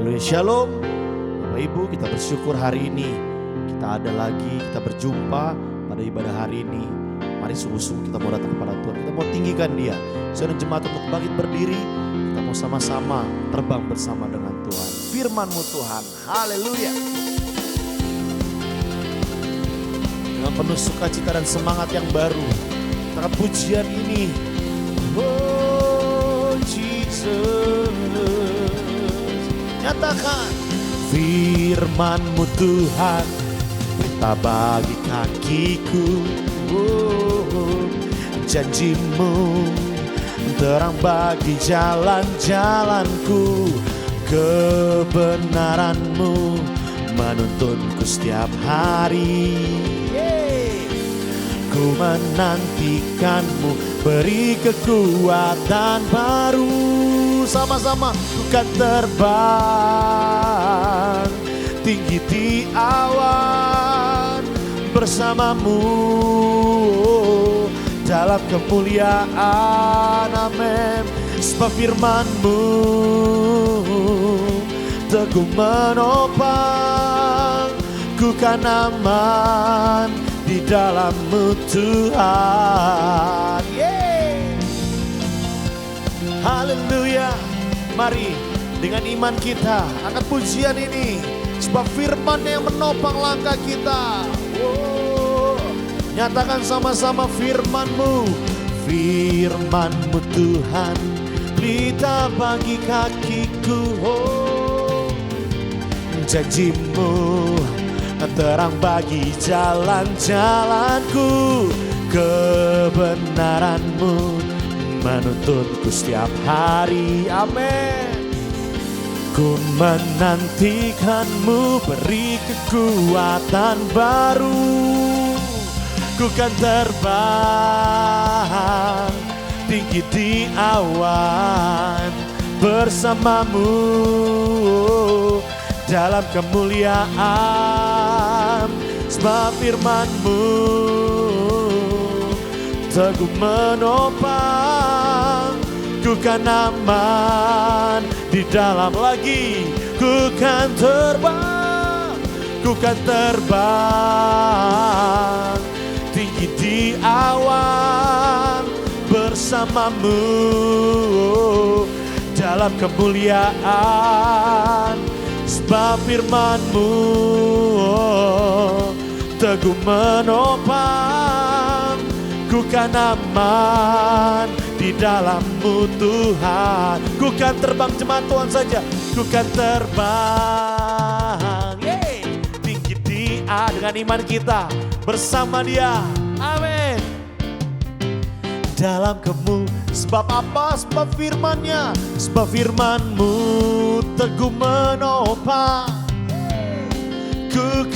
Haleluya, shalom. Bapak Ibu, kita bersyukur hari ini kita ada lagi, kita berjumpa pada ibadah hari ini. Mari sungguh-sungguh kita mau datang kepada Tuhan, kita mau tinggikan Dia. Saudara jemaat untuk bangkit berdiri, kita mau sama-sama terbang bersama dengan Tuhan. Firman-Mu Tuhan, haleluya. Dengan penuh sukacita dan semangat yang baru, kita pujian ini. Oh Jesus, nyatakan firman-Mu Tuhan, berita bagi kakiku. Oh, janji-Mu terang bagi jalan-jalanku. Kebenaran-Mu menuntunku setiap hari. Ku menantikan-Mu, beri kekuatan baru. Sama-sama ku kan terbang tinggi di awan bersama-Mu dalam kemuliaan. Amin. Sebab firman-Mu teguh menopang, ku kan aman di dalam-Mu Tuhan. Haleluya. Mari dengan iman kita angkat pujian ini. Sebab firman yang menopang langkah kita. Nyatakan sama-sama firman-Mu. Firman-Mu Tuhan, berita bagi kakiku. Janji-Mu terang bagi jalan-jalanku. Kebenaran-Mu menuntunku setiap hari. Amin. Ku menantikan-Mu, beri kekuatan baru. Ku kan terbang tinggi di awan bersama-Mu dalam kemuliaan. Sebab firman-Mu teguh menopang, ku kan aman di dalam lagi. Ku kan terbang, ku kan terbang tinggi di awan bersama-Mu dalam kemuliaan. Sebab firman-Mu teguh menopang, ku kan aman di dalam-Mu Tuhan. Ku kan terbang, jemaat Tuhan saja. Ku kan terbang tinggi di dengan iman kita bersama Dia. Amin. Dalam sebab apa? Sebab firman-Nya. Sebab firman-Mu teguh menopang, ku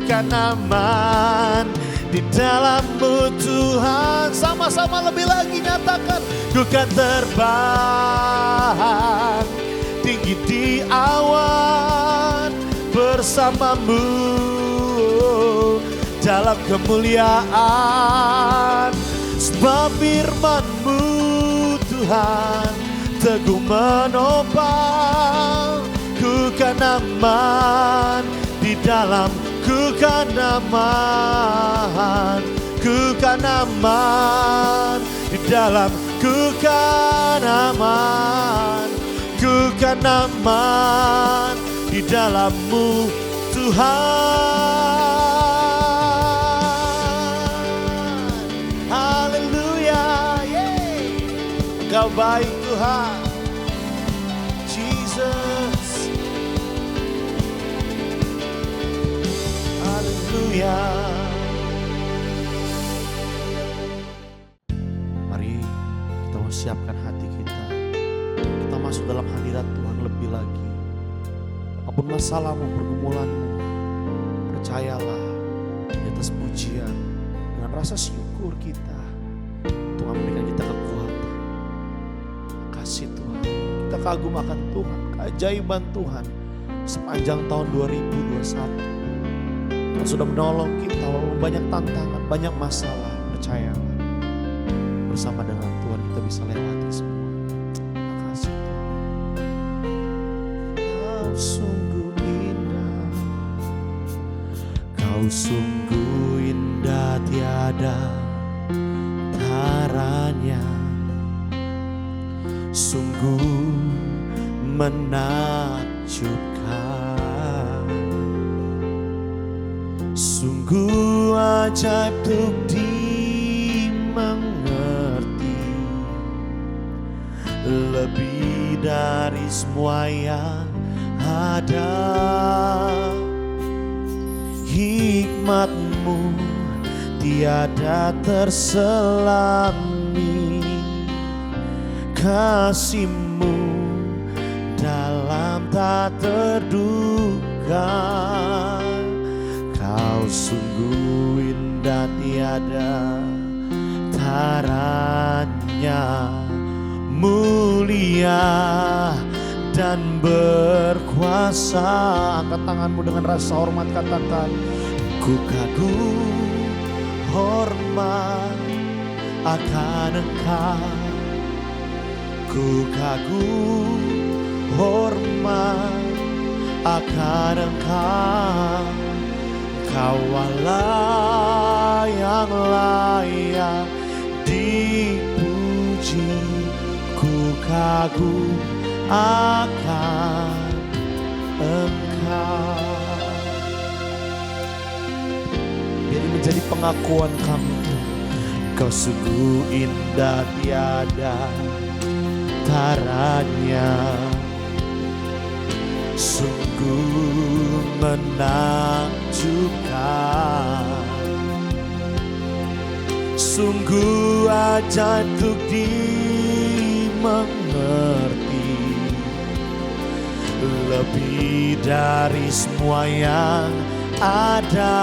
kan aman di dalam-Mu Tuhan. Sama-sama lebih lagi nyatakan. Ku kan terbang tinggi di awan bersama-Mu dalam kemuliaan. Sebab firman-Mu Tuhan teguh menopang, ku kan aman di dalam. Ku kan aman, ku kan aman di dalam. Ku kan aman, ku kan aman di dalam-Mu Tuhan. Haleluya. Engkau baik Tuhan. Jesus. Haleluya. Mari kita mau siapkan hati kita. Kita masuk dalam hadirat Tuhan lebih lagi. Apapun masalahmu, pergumulanmu, percayalah di atas pujian dengan rasa syukur kita. Tuhan memberikan kita kekuatan. Kasih Tuhan. Kita kagum akan Tuhan, keajaiban Tuhan sepanjang tahun 2021. Tuhan sudah menolong kita walaupun banyak tantangan, banyak masalah. Percayalah, bersama dengan Tuhan kita bisa lewati semua. Terima kasih Tuhan. sungguh indah, kau sungguh indah tiada taranya, sungguh menakjubkan, sungguh ajaib untuk dimengerti, lebih dari semua yang ada. Hikmat-Mu tiada terselami, kasih-Mu dalam tak terduga. Kau sungguh indah tiada taranya, mulia dan berkuasa. Angkat tanganmu dengan rasa hormat, katakan, ku kagum hormat akan Engkau, ku kagum hormat akan Engkau. Kau Allah yang layak dipuji, ku kagum akan Engkau. Biar menjadi pengakuan kami, Kau sungguh indah tiada taranya, sungguh menakjubkan, sungguh ajaib untuk dimengerti, lebih dari semua yang ada.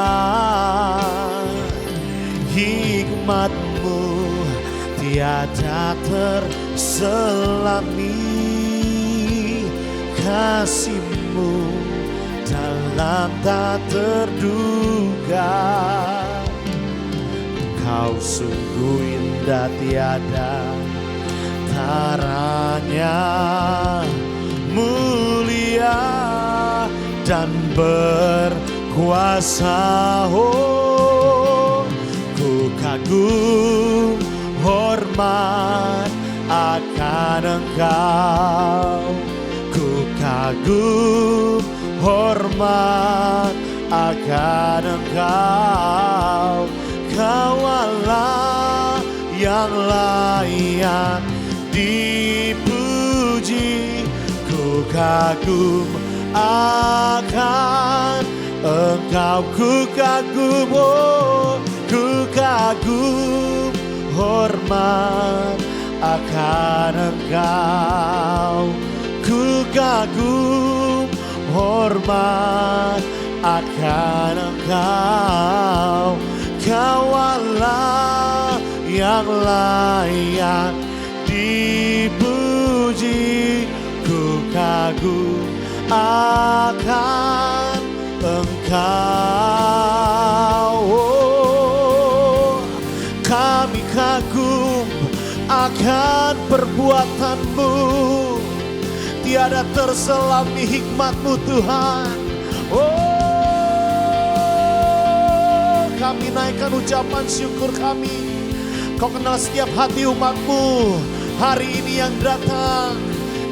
Hikmat-Mu tiada terselami, kasih-Mu dalam tak terduga. Kau sungguh indah tiada taranya, mulia dan berkuasa. Oh, ku kagum hormat akan Engkau, ku kagum hormat akan Engkau. Kau Allah yang layak dipuji, ku kagum akan Engkau. Ku kagum, oh, ku kagum hormat akan Engkau, ku kagum hormat akan Engkau. Kau Allah yang layak dipuji, ku kagum akan Engkau. Oh, kami kagum akan perbuatan-Mu, tiada terselami hikmat-Mu Tuhan. Oh, kami naikkan ucapan syukur kami. Kau kenal setiap hati umat-Mu hari ini yang datang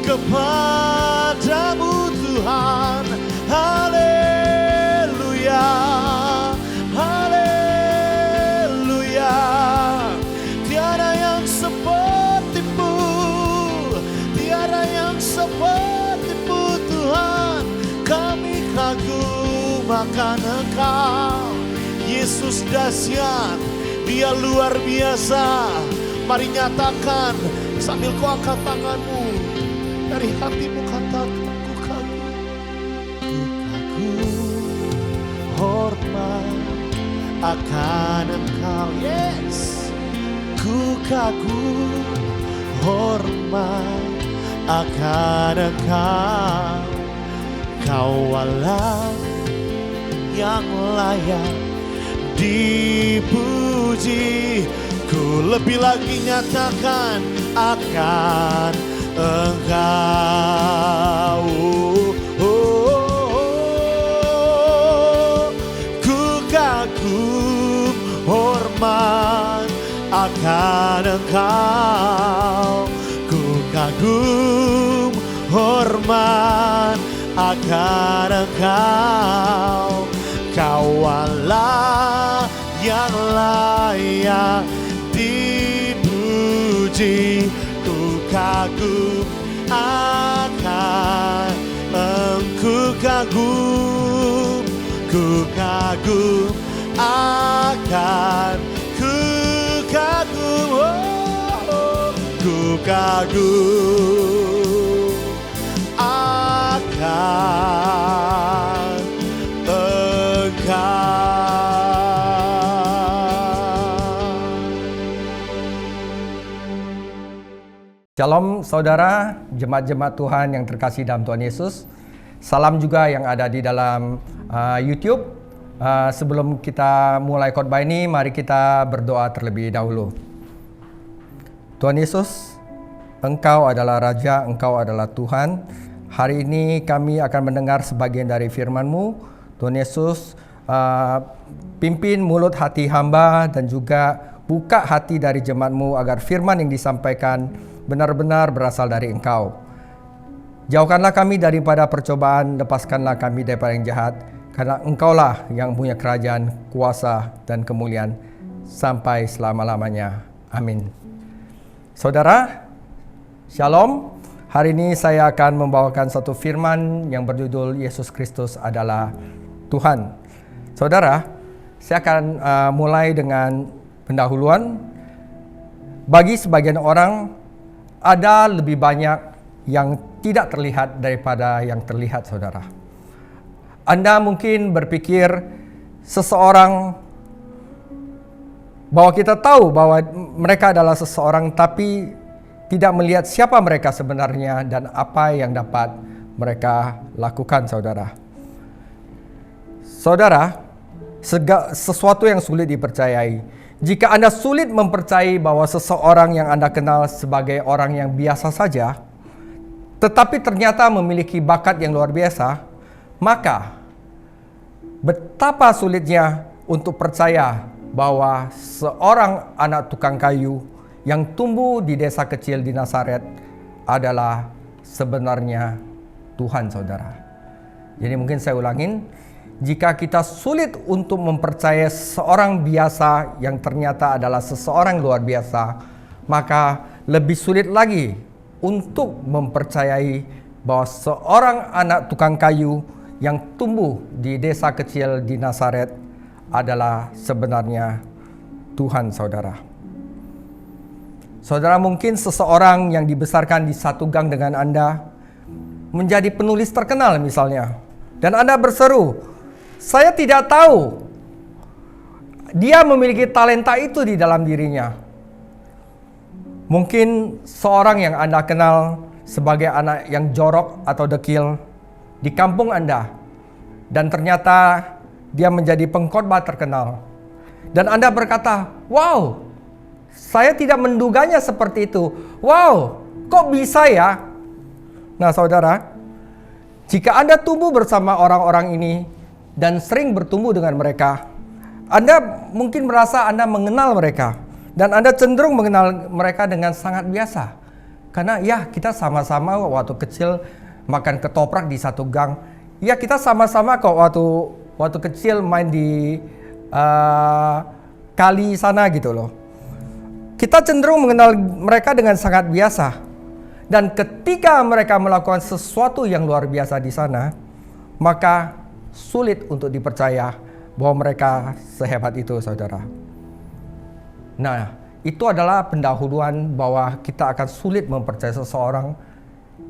kepadamu Tuhan. Haleluya, haleluya. Tiada yang seperti-Mu, tiada yang seperti-Mu Tuhan. Kami kagum akan Engkau. Yesus dahsyat, Dia luar biasa. Mari nyatakan sambil kau angkat tanganmu, dari hatimu katakan, ku kagum, hormat akan Engkau. Yes, ku kagum hormat akan Engkau. Kau Allah yang layak dipuji, ku lebih lagi nyatakan akan Engkau. Oh, hormat akan Engkau. Kau Allah yang layak dipuji. Ku kagum akan Engkau, kagum, ku kagum akan, ku kagum, oh, ku kagum akan Engkau. Shalom saudara, jemaat-jemaat Tuhan yang terkasih dalam Tuhan Yesus. Salam juga yang ada di dalam YouTube. Sebelum kita mulai khotbah ini, mari kita berdoa terlebih dahulu. Tuhan Yesus, Engkau adalah Raja, Engkau adalah Tuhan. Hari ini kami akan mendengar sebagian dari firman-Mu. Tuhan Yesus, pimpin mulut hati hamba dan juga buka hati dari jemaat-Mu agar firman yang disampaikan benar-benar berasal dari Engkau. Jauhkanlah kami daripada percobaan, lepaskanlah kami daripada yang jahat, karena Engkaulah yang punya kerajaan, kuasa, dan kemuliaan sampai selama-lamanya. Amin. Saudara, Shalom. Hari ini saya akan membawakan satu firman yang berjudul Yesus Kristus adalah Tuhan. Saudara, saya akan mulai dengan pendahuluan. Bagi sebagian orang, ada lebih banyak yang tidak terlihat daripada yang terlihat, saudara. Anda mungkin berpikir seseorang, bahwa kita tahu bahwa mereka adalah seseorang, tapi tidak melihat siapa mereka sebenarnya dan apa yang dapat mereka lakukan, saudara. Saudara, sesuatu yang sulit dipercayai. Jika Anda sulit mempercayai bahwa seseorang yang Anda kenal sebagai orang yang biasa saja, tetapi ternyata memiliki bakat yang luar biasa, maka betapa sulitnya untuk percaya bahwa seorang anak tukang kayu yang tumbuh di desa kecil di Nazaret adalah sebenarnya Tuhan, saudara. Jadi mungkin saya ulangin, jika kita sulit untuk mempercayai seorang biasa yang ternyata adalah seseorang luar biasa, maka lebih sulit lagi untuk mempercayai bahwa seorang anak tukang kayu yang tumbuh di desa kecil di Nazaret adalah sebenarnya Tuhan, saudara. Saudara, mungkin seseorang yang dibesarkan di satu gang dengan Anda menjadi penulis terkenal misalnya, dan Anda berseru, "Saya tidak tahu dia memiliki talenta itu di dalam dirinya." Mungkin seorang yang Anda kenal sebagai anak yang jorok atau dekil di kampung Anda, dan ternyata dia menjadi pengkhotbah terkenal. Dan Anda berkata, "Wow, saya tidak menduganya seperti itu. Wow, kok bisa ya?" Nah saudara, jika Anda tumbuh bersama orang-orang ini dan sering bertumbuh dengan mereka, Anda mungkin merasa Anda mengenal mereka, dan Anda cenderung mengenal mereka dengan sangat biasa. Karena ya, kita sama-sama waktu kecil makan ketoprak di satu gang. Ya, kita sama-sama kok waktu kecil main di kali sana gitu loh. Kita cenderung mengenal mereka dengan sangat biasa. Dan ketika mereka melakukan sesuatu yang luar biasa di sana, maka sulit untuk dipercaya bahwa mereka sehebat itu, saudara. Nah, itu adalah pendahuluan bahwa kita akan sulit mempercayai seseorang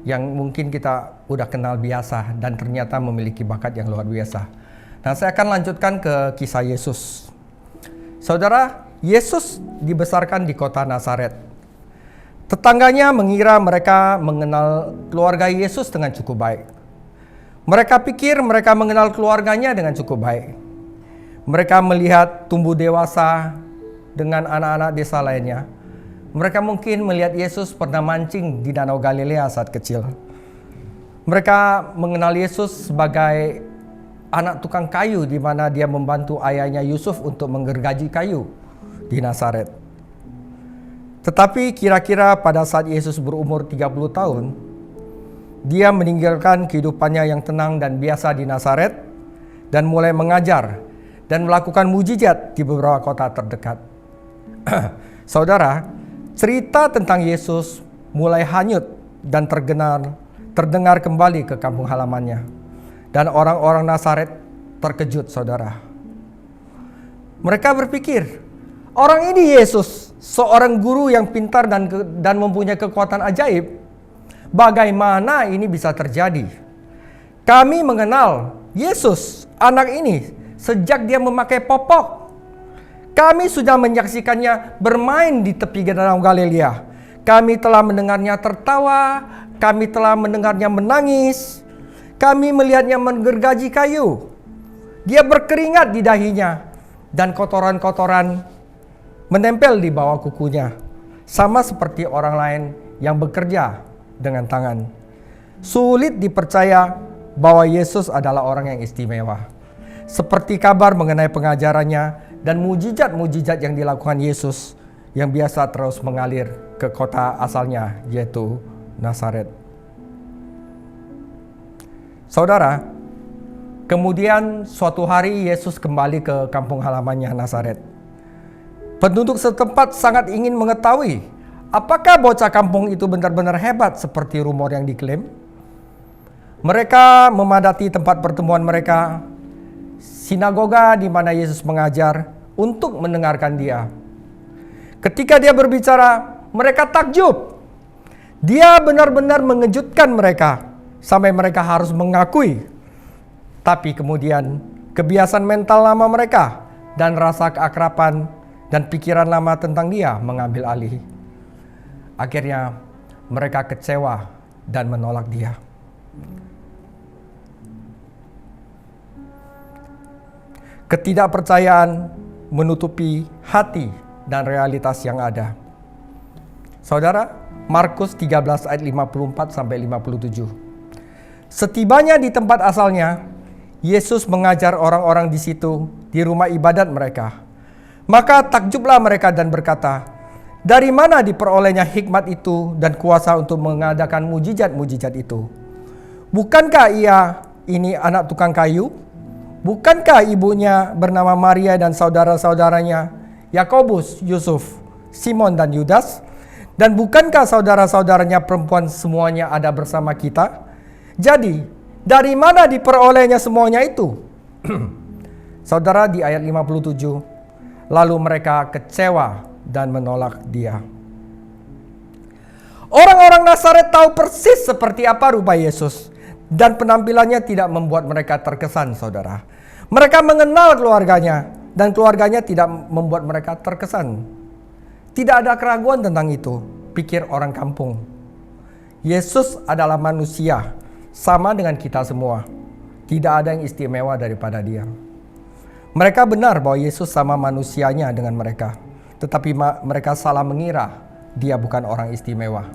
yang mungkin kita udah kenal biasa dan ternyata memiliki bakat yang luar biasa. Nah, saya akan lanjutkan ke kisah Yesus. Saudara, Yesus dibesarkan di kota Nazaret. Tetangganya mengira mereka mengenal keluarga Yesus dengan cukup baik. Mereka pikir mereka mengenal keluarganya dengan cukup baik. Mereka melihat tumbuh dewasa dengan anak-anak desa lainnya. Mereka mungkin melihat Yesus pernah mancing di Danau Galilea saat kecil. Mereka mengenal Yesus sebagai anak tukang kayu, di mana dia membantu ayahnya Yusuf untuk menggergaji kayu di Nazaret. Tetapi kira-kira pada saat Yesus berumur 30 tahun, Dia meninggalkan kehidupannya yang tenang dan biasa di Nazaret dan mulai mengajar dan melakukan mujizat di beberapa kota terdekat. Saudara, cerita tentang Yesus mulai hanyut dan terdengar kembali ke kampung halamannya. Dan orang-orang Nazaret terkejut, saudara. Mereka berpikir, orang ini Yesus, seorang guru yang pintar dan mempunyai kekuatan ajaib. Bagaimana ini bisa terjadi? Kami mengenal Yesus, anak ini, sejak dia memakai popok. Kami sudah menyaksikannya bermain di tepi danau Galilea. Kami telah mendengarnya tertawa, kami telah mendengarnya menangis, kami melihatnya menggergaji kayu. Dia berkeringat di dahinya, dan kotoran-kotoran menempel di bawah kukunya, sama seperti orang lain yang bekerja dengan tangan. Sulit dipercaya bahwa Yesus adalah orang yang istimewa. Seperti kabar mengenai pengajarannya dan mujizat-mujizat yang dilakukan Yesus yang biasa terus mengalir ke kota asalnya, yaitu Nazaret. Saudara, kemudian suatu hari Yesus kembali ke kampung halamannya Nazaret. Penduduk setempat sangat ingin mengetahui apakah bocah kampung itu benar-benar hebat seperti rumor yang diklaim. Mereka memadati tempat pertemuan mereka, sinagoga di mana Yesus mengajar, untuk mendengarkan dia. Ketika dia berbicara, mereka takjub. Dia benar-benar mengejutkan mereka sampai mereka harus mengakui. Tapi kemudian kebiasaan mental lama mereka dan rasa keakraban dan pikiran lama tentang dia mengambil alih. Akhirnya mereka kecewa dan menolak dia. Ketidakpercayaan menutupi hati dan realitas yang ada. Saudara, Markus 13 ayat 54 sampai 57. Setibanya di tempat asalnya, Yesus mengajar orang-orang di situ di rumah ibadat mereka. Maka takjublah mereka dan berkata, "Dari mana diperolehnya hikmat itu dan kuasa untuk mengadakan mujizat-mujizat itu? Bukankah ia ini anak tukang kayu? Bukankah ibunya bernama Maria dan saudara-saudaranya Yakobus, Yusuf, Simon dan Yudas? Dan bukankah saudara-saudaranya perempuan semuanya ada bersama kita? Jadi, dari mana diperolehnya semuanya itu?" Saudara, di ayat 57, lalu mereka kecewa dan menolak dia. Orang-orang Nazaret tahu persis seperti apa rupa Yesus, dan penampilannya tidak membuat mereka terkesan, saudara. Mereka mengenal keluarganya, dan keluarganya tidak membuat mereka terkesan. Tidak ada keraguan tentang itu, pikir orang kampung. Yesus adalah manusia, sama dengan kita semua. Tidak ada yang istimewa daripada dia. Mereka benar bahwa Yesus sama manusianya dengan mereka, tetapi mereka salah mengira dia bukan orang istimewa.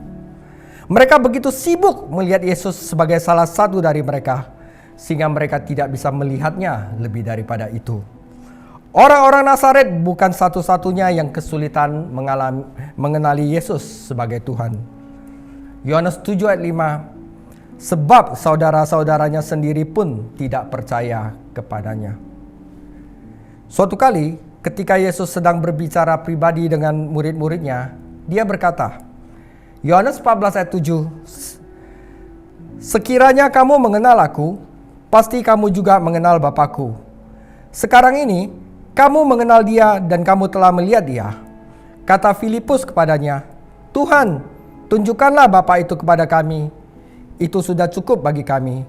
Mereka begitu sibuk melihat Yesus sebagai salah satu dari mereka, sehingga mereka tidak bisa melihatnya lebih daripada itu. Orang-orang Nazaret bukan satu-satunya yang kesulitan mengenali Yesus sebagai Tuhan. Yohanes 7 ayat 5, sebab saudara-saudaranya sendiri pun tidak percaya kepadanya. Suatu kali ketika Yesus sedang berbicara pribadi dengan murid-muridnya, dia berkata, Yohanes 14 ayat 7, sekiranya kamu mengenal aku, pasti kamu juga mengenal Bapakku. Sekarang ini kamu mengenal dia dan kamu telah melihat dia. Kata Filipus kepadanya, Tuhan, tunjukkanlah Bapa itu kepada kami. Itu sudah cukup bagi kami.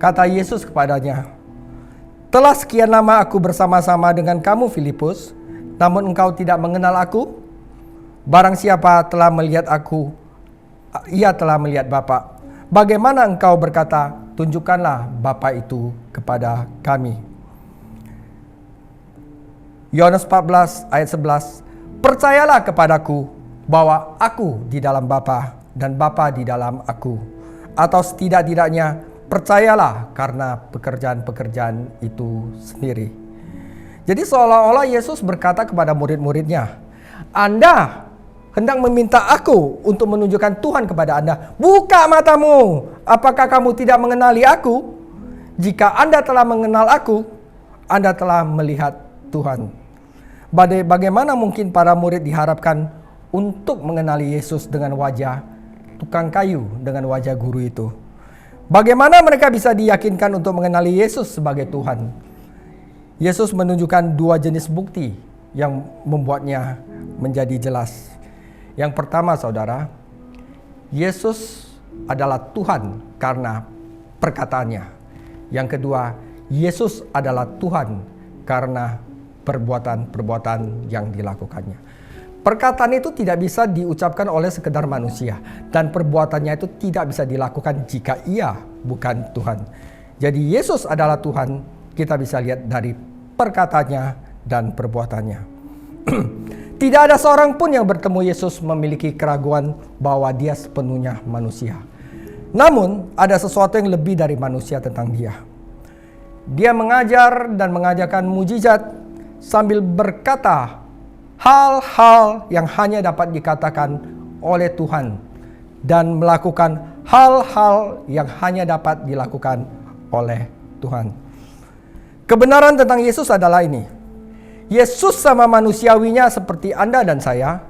Kata Yesus kepadanya, telah sekian lama aku bersama-sama dengan kamu Filipus, namun engkau tidak mengenal aku? Barang siapa telah melihat aku, ia telah melihat Bapa. Bagaimana engkau berkata, tunjukkanlah Bapa itu kepada kami? Yohanes 14 ayat 11, percayalah kepadaku bahwa aku di dalam Bapa dan Bapa di dalam aku. Atau setidak-tidaknya percayalah karena pekerjaan-pekerjaan itu sendiri. Jadi seolah-olah Yesus berkata kepada murid-muridnya, Anda hendak meminta aku untuk menunjukkan Tuhan kepada Anda. Buka matamu, apakah kamu tidak mengenali aku? Jika Anda telah mengenal aku, Anda telah melihat Tuhan. Bagaimana mungkin para murid diharapkan untuk mengenali Yesus dengan wajah tukang kayu, dengan wajah guru itu? Bagaimana mereka bisa diyakinkan untuk mengenali Yesus sebagai Tuhan? Yesus menunjukkan dua jenis bukti yang membuatnya menjadi jelas. Yang pertama, saudara, Yesus adalah Tuhan karena perkataannya. Yang kedua, Yesus adalah Tuhan karena perbuatan-perbuatan yang dilakukannya. Perkataan itu tidak bisa diucapkan oleh sekedar manusia, dan perbuatannya itu tidak bisa dilakukan jika ia bukan Tuhan. Jadi Yesus adalah Tuhan, kita bisa lihat dari perkataannya dan perbuatannya. Tidak ada seorang pun yang bertemu Yesus memiliki keraguan bahwa dia sepenuhnya manusia. Namun ada sesuatu yang lebih dari manusia tentang dia. Dia mengajar dan mengajarkan mujizat sambil berkata hal-hal yang hanya dapat dikatakan oleh Tuhan, dan melakukan hal-hal yang hanya dapat dilakukan oleh Tuhan. Kebenaran tentang Yesus adalah ini. Yesus sama manusiawinya seperti Anda dan saya,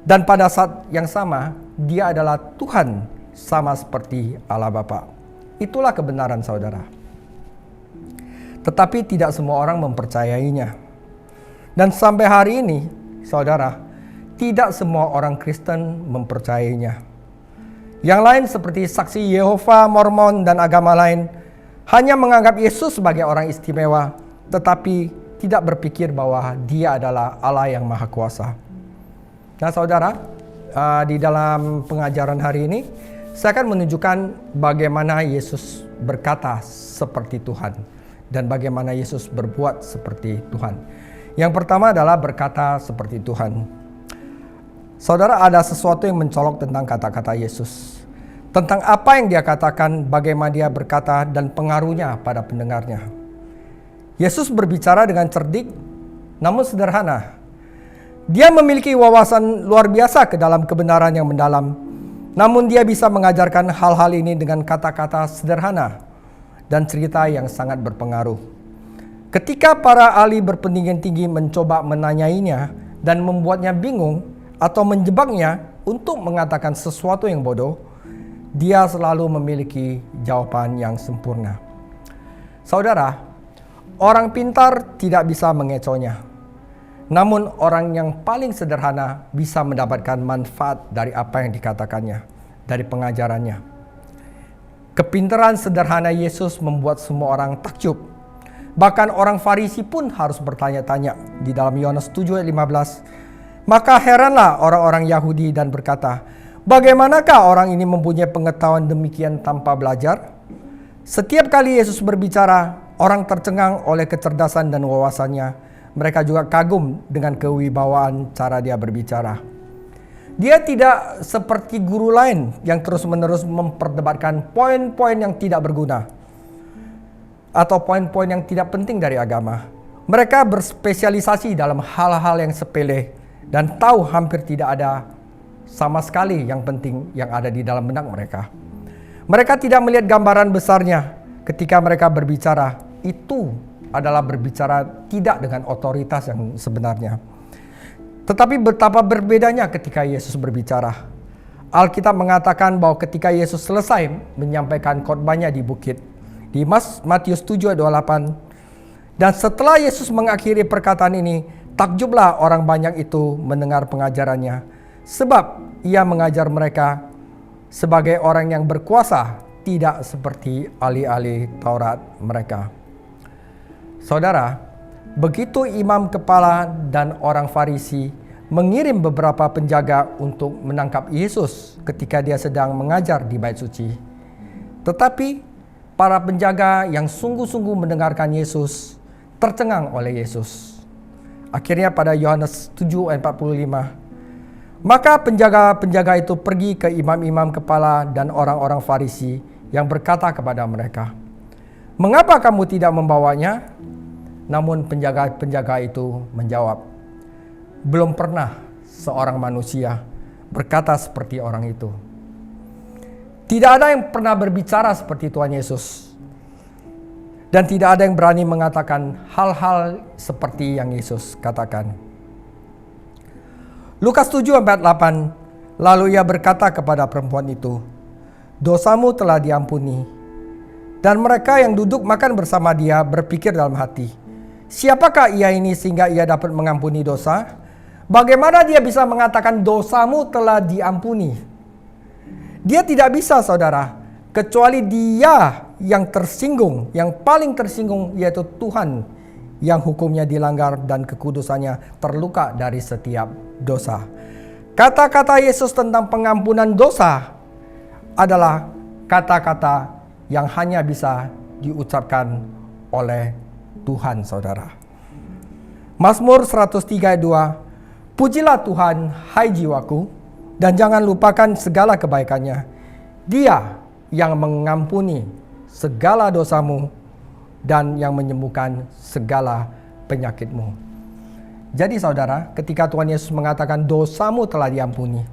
dan pada saat yang sama dia adalah Tuhan sama seperti Allah Bapa. Itulah kebenaran, saudara. Tetapi tidak semua orang mempercayainya. Dan sampai hari ini, saudara, tidak semua orang Kristen mempercayainya. Yang lain seperti saksi Yehova, Mormon, dan agama lain hanya menganggap Yesus sebagai orang istimewa, tetapi tidak berpikir bahwa dia adalah Allah yang Maha Kuasa. Nah, saudara, di dalam pengajaran hari ini, saya akan menunjukkan bagaimana Yesus berkata seperti Tuhan dan bagaimana Yesus berbuat seperti Tuhan. Yang pertama adalah berkata seperti Tuhan. Saudara, ada sesuatu yang mencolok tentang kata-kata Yesus. Tentang apa yang dia katakan, bagaimana dia berkata, dan pengaruhnya pada pendengarnya. Yesus berbicara dengan cerdik, namun sederhana. Dia memiliki wawasan luar biasa ke dalam kebenaran yang mendalam. Namun dia bisa mengajarkan hal-hal ini dengan kata-kata sederhana dan cerita yang sangat berpengaruh. Ketika para ahli berpendidikan tinggi mencoba menanyainya dan membuatnya bingung atau menjebaknya untuk mengatakan sesuatu yang bodoh, dia selalu memiliki jawaban yang sempurna. Saudara, orang pintar tidak bisa mengecohnya. Namun orang yang paling sederhana bisa mendapatkan manfaat dari apa yang dikatakannya, dari pengajarannya. Kepintaran sederhana Yesus membuat semua orang takjub. Bahkan orang Farisi pun harus bertanya-tanya. Di dalam Yohanes 7 ayat 15. Maka heranlah orang-orang Yahudi dan berkata, bagaimanakah orang ini mempunyai pengetahuan demikian tanpa belajar? Setiap kali Yesus berbicara, orang tercengang oleh kecerdasan dan wawasannya. Mereka juga kagum dengan kewibawaan cara dia berbicara. Dia tidak seperti guru lain yang terus-menerus memperdebatkan poin-poin yang tidak berguna atau poin-poin yang tidak penting dari agama. Mereka berspesialisasi dalam hal-hal yang sepele dan tahu hampir tidak ada sama sekali yang penting yang ada di dalam benak mereka. Mereka tidak melihat gambaran besarnya ketika mereka berbicara. Itu adalah berbicara tidak dengan otoritas yang sebenarnya. Tetapi betapa berbedanya ketika Yesus berbicara. Alkitab mengatakan bahwa ketika Yesus selesai menyampaikan khotbahnya di bukit, di Matius 7 ayat 28. Dan setelah Yesus mengakhiri perkataan ini, takjublah orang banyak itu mendengar pengajarannya. Sebab ia mengajar mereka sebagai orang yang berkuasa, tidak seperti ahli-ahli Taurat mereka. Saudara, begitu imam kepala dan orang Farisi mengirim beberapa penjaga untuk menangkap Yesus ketika dia sedang mengajar di Bait Suci. Tetapi para penjaga yang sungguh-sungguh mendengarkan Yesus tercengang oleh Yesus. Akhirnya pada Yohanes 7 ayat 45, maka penjaga-penjaga itu pergi ke imam-imam kepala dan orang-orang Farisi yang berkata kepada mereka, "Mengapa kamu tidak membawanya?" Namun penjaga-penjaga itu menjawab, "Belum pernah seorang manusia berkata seperti orang itu." Tidak ada yang pernah berbicara seperti Tuhan Yesus. Dan tidak ada yang berani mengatakan hal-hal seperti yang Yesus katakan. Lukas 7 ayat 8, lalu ia berkata kepada perempuan itu, dosamu telah diampuni. Dan mereka yang duduk makan bersama dia berpikir dalam hati, siapakah ia ini sehingga ia dapat mengampuni dosa? Bagaimana dia bisa mengatakan dosamu telah diampuni? Dia tidak bisa, saudara, kecuali dia yang tersinggung, yang paling tersinggung yaitu Tuhan yang hukumnya dilanggar dan kekudusannya terluka dari setiap dosa. Kata-kata Yesus tentang pengampunan dosa adalah kata-kata yang hanya bisa diucapkan oleh Tuhan, saudara. Mazmur 103 ayat 2, pujilah Tuhan, hai jiwaku, dan jangan lupakan segala kebaikannya. Dia yang mengampuni segala dosamu dan yang menyembuhkan segala penyakitmu. Jadi saudara, ketika Tuhan Yesus mengatakan dosamu telah diampuni,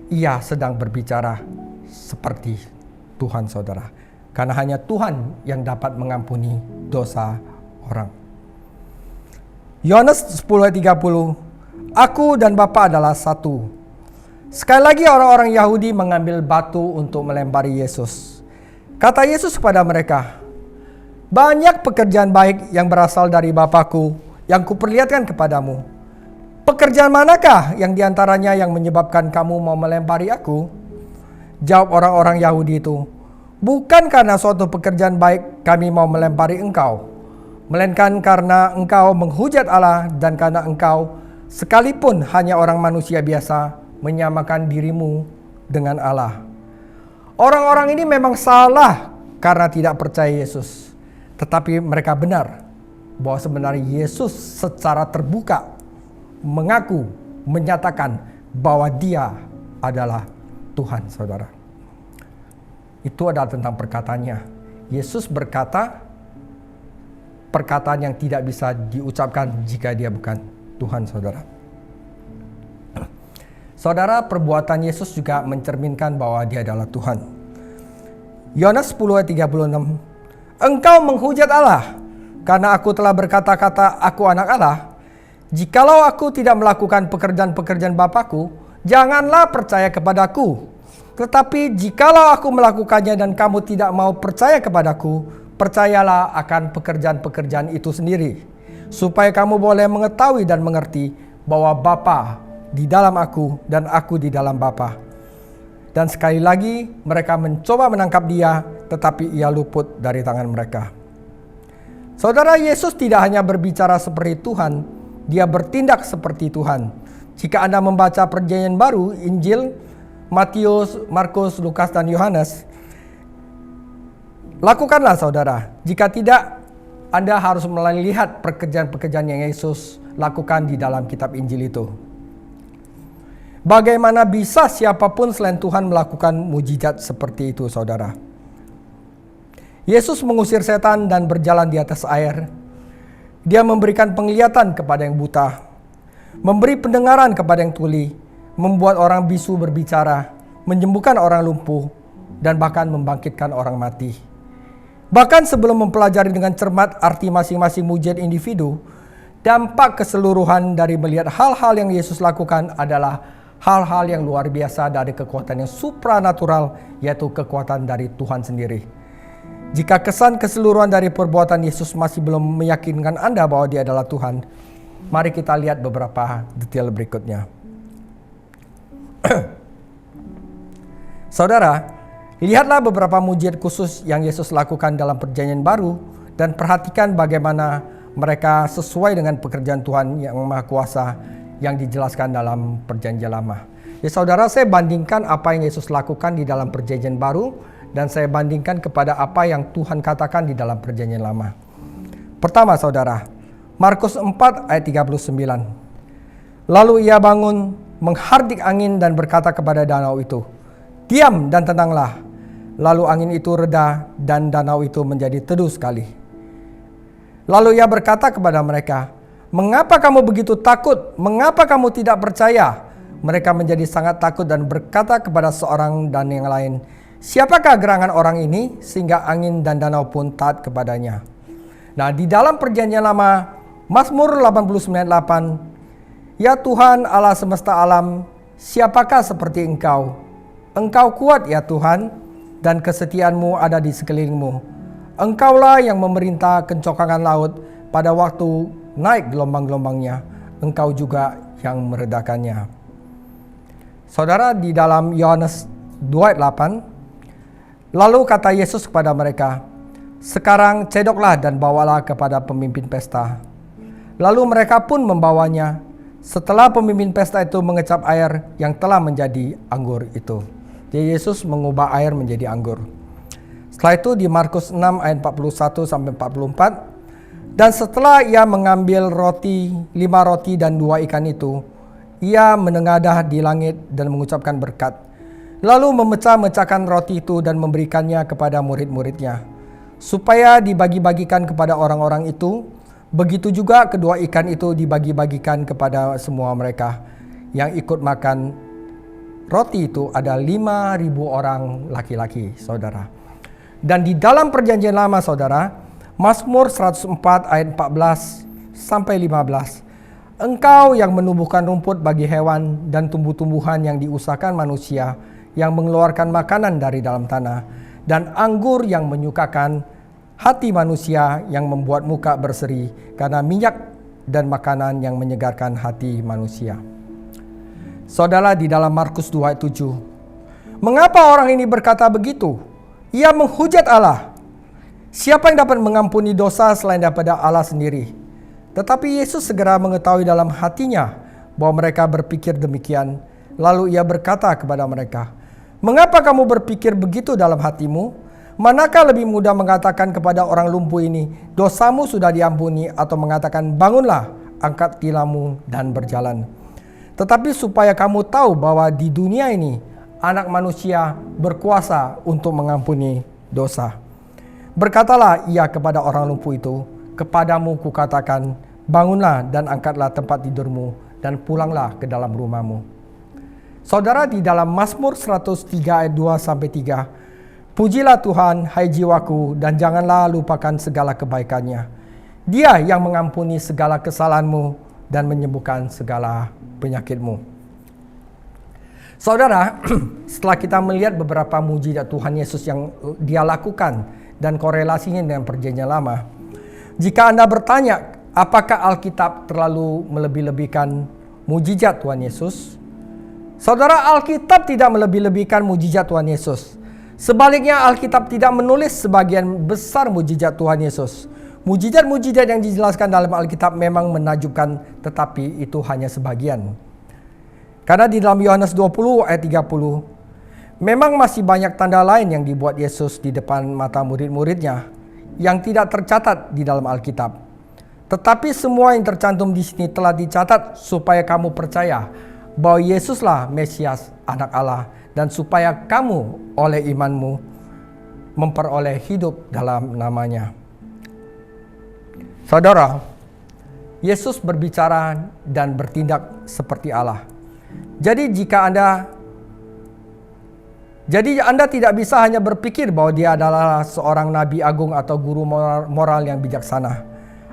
ia sedang berbicara seperti Tuhan, saudara. Karena hanya Tuhan yang dapat mengampuni dosa orang. Yohanes 10:30, aku dan Bapa adalah satu. Sekali lagi orang-orang Yahudi mengambil batu untuk melempari Yesus. Kata Yesus kepada mereka, banyak pekerjaan baik yang berasal dari Bapa-Ku yang kuperlihatkan kepadamu. Pekerjaan manakah yang diantaranya yang menyebabkan kamu mau melempari aku? Jawab orang-orang Yahudi itu, bukan karena suatu pekerjaan baik kami mau melempari engkau, melainkan karena engkau menghujat Allah dan karena engkau sekalipun hanya orang manusia biasa menyamakan dirimu dengan Allah. Orang-orang ini memang salah karena tidak percaya Yesus. Tetapi mereka benar bahwa sebenarnya Yesus secara terbuka mengaku, menyatakan bahwa dia adalah Tuhan, saudara. Itu adalah tentang perkataannya. Yesus berkata perkataan yang tidak bisa diucapkan jika dia bukan Tuhan, saudara. Saudara, perbuatan Yesus juga mencerminkan bahwa dia adalah Tuhan. Yohanes 10:36, engkau menghujat Allah karena aku telah berkata-kata aku anak Allah. Jikalau aku tidak melakukan pekerjaan-pekerjaan Bapa-Ku, janganlah percaya kepadaku. Tetapi jikalau aku melakukannya dan kamu tidak mau percaya kepadaku, percayalah akan pekerjaan-pekerjaan itu sendiri, supaya kamu boleh mengetahui dan mengerti bahwa Bapa di dalam aku dan aku di dalam Bapa. Dan sekali lagi mereka mencoba menangkap dia, tetapi ia luput dari tangan mereka. Saudara, Yesus tidak hanya berbicara seperti Tuhan, dia bertindak seperti Tuhan. Jika Anda membaca Perjanjian Baru, Injil, Matius, Markus, Lukas, dan Yohanes, lakukanlah saudara. Jika tidak, Anda harus melihat pekerjaan-pekerjaan yang Yesus lakukan di dalam kitab Injil itu. Bagaimana bisa siapapun selain Tuhan melakukan mujizat seperti itu, saudara? Yesus mengusir setan dan berjalan di atas air. Dia memberikan penglihatan kepada yang buta, memberi pendengaran kepada yang tuli, membuat orang bisu berbicara, menyembuhkan orang lumpuh, dan bahkan membangkitkan orang mati. Bahkan sebelum mempelajari dengan cermat arti masing-masing mujizat individu, dampak keseluruhan dari melihat hal-hal yang Yesus lakukan adalah hal-hal yang luar biasa dari kekuatan yang supranatural, yaitu kekuatan dari Tuhan sendiri. Jika kesan keseluruhan dari perbuatan Yesus masih belum meyakinkan Anda bahwa dia adalah Tuhan, mari kita lihat beberapa detail berikutnya. Saudara, lihatlah beberapa mujizat khusus yang Yesus lakukan dalam Perjanjian Baru dan perhatikan bagaimana mereka sesuai dengan pekerjaan Tuhan yang Maha Kuasa yang dijelaskan dalam Perjanjian Lama. Ya saudara, saya bandingkan apa yang Yesus lakukan di dalam Perjanjian Baru dan saya bandingkan kepada apa yang Tuhan katakan di dalam Perjanjian Lama. Pertama saudara, Markus 4 ayat 39. Lalu ia bangun, menghardik angin dan berkata kepada danau itu, diam dan tenanglah. Lalu angin itu reda dan danau itu menjadi teduh sekali. Lalu ia berkata kepada mereka, mengapa kamu begitu takut? Mengapa kamu tidak percaya? Mereka menjadi sangat takut dan berkata kepada seorang dan yang lain, Siapakah gerangan orang ini sehingga angin dan danau pun taat kepadanya? Nah, di dalam Perjanjian Lama, Mazmur 89:8, Ya Tuhan Allah semesta alam, siapakah seperti Engkau? Engkau kuat ya Tuhan, dan kesetiaanmu ada di sekelilingmu. Engkaulah yang memerintah kencongkangan laut pada waktu naik gelombang-gelombangnya. Engkau juga yang meredakannya. Saudara, di dalam Yohanes 2:8, lalu kata Yesus kepada mereka, sekarang cedoklah dan bawalah kepada pemimpin pesta. Lalu mereka pun membawanya. Setelah pemimpin pesta itu mengecap air yang telah menjadi anggur itu. Jadi Yesus mengubah air menjadi anggur. Setelah itu di Markus 6 ayat 41-44, dan setelah ia mengambil 5 roti dan 2 ikan itu, ia menengadah di langit dan mengucapkan berkat. Lalu memecah-mecahkan roti itu dan memberikannya kepada murid-muridnya, supaya dibagi-bagikan kepada orang-orang itu. Begitu juga kedua ikan itu dibagi-bagikan kepada semua mereka yang ikut makan. Roti itu ada 5.000 orang laki-laki, saudara. Dan di dalam Perjanjian Lama, saudara, Mazmur 104 ayat 14-15, Engkau yang menumbuhkan rumput bagi hewan dan tumbuh-tumbuhan yang diusahakan manusia, yang mengeluarkan makanan dari dalam tanah, dan anggur yang menyukakan hati manusia, yang membuat muka berseri karena minyak dan makanan yang menyegarkan hati manusia. Saudara, di dalam Markus 2:7, mengapa orang ini berkata begitu? Ia menghujat Allah. Siapa yang dapat mengampuni dosa selain daripada Allah sendiri? Tetapi Yesus segera mengetahui dalam hatinya bahwa mereka berpikir demikian. Lalu ia berkata kepada mereka, mengapa kamu berpikir begitu dalam hatimu? Manakah lebih mudah mengatakan kepada orang lumpuh ini, dosamu sudah diampuni, atau mengatakan, bangunlah, angkat tilammu dan berjalan? Tetapi supaya kamu tahu bahwa di dunia ini, Anak Manusia berkuasa untuk mengampuni dosa. Berkatalah ia kepada orang lumpuh itu, kepadamu kukatakan, bangunlah dan angkatlah tempat tidurmu, dan pulanglah ke dalam rumahmu. Saudara, di dalam Mazmur 103 ayat 2-3, pujilah Tuhan, hai jiwaku, dan janganlah lupakan segala kebaikannya. Dia yang mengampuni segala kesalahanmu dan menyembuhkan segala penyakitmu. Saudara, setelah kita melihat beberapa mujizat Tuhan Yesus yang dia lakukan dan korelasinya dengan Perjanjian Lama, jika Anda bertanya, apakah Alkitab terlalu melebih-lebihkan mujizat Tuhan Yesus? Saudara, Alkitab tidak melebih-lebihkan mujizat Tuhan Yesus. Sebaliknya, Alkitab tidak menulis sebagian besar mujizat Tuhan Yesus. Mujizat-mujizat yang dijelaskan dalam Alkitab memang menakjubkan, tetapi itu hanya sebagian. Karena di dalam Yohanes 20 ayat 30, memang masih banyak tanda lain yang dibuat Yesus di depan mata murid-muridnya yang tidak tercatat di dalam Alkitab. Tetapi semua yang tercantum di sini telah dicatat supaya kamu percaya bahwa Yesuslah Mesias, Anak Allah, dan supaya kamu oleh imanmu memperoleh hidup dalam namanya. Saudara, Yesus berbicara dan bertindak seperti Allah. Jadi Anda tidak bisa hanya berpikir bahwa dia adalah seorang nabi agung atau guru moral yang bijaksana.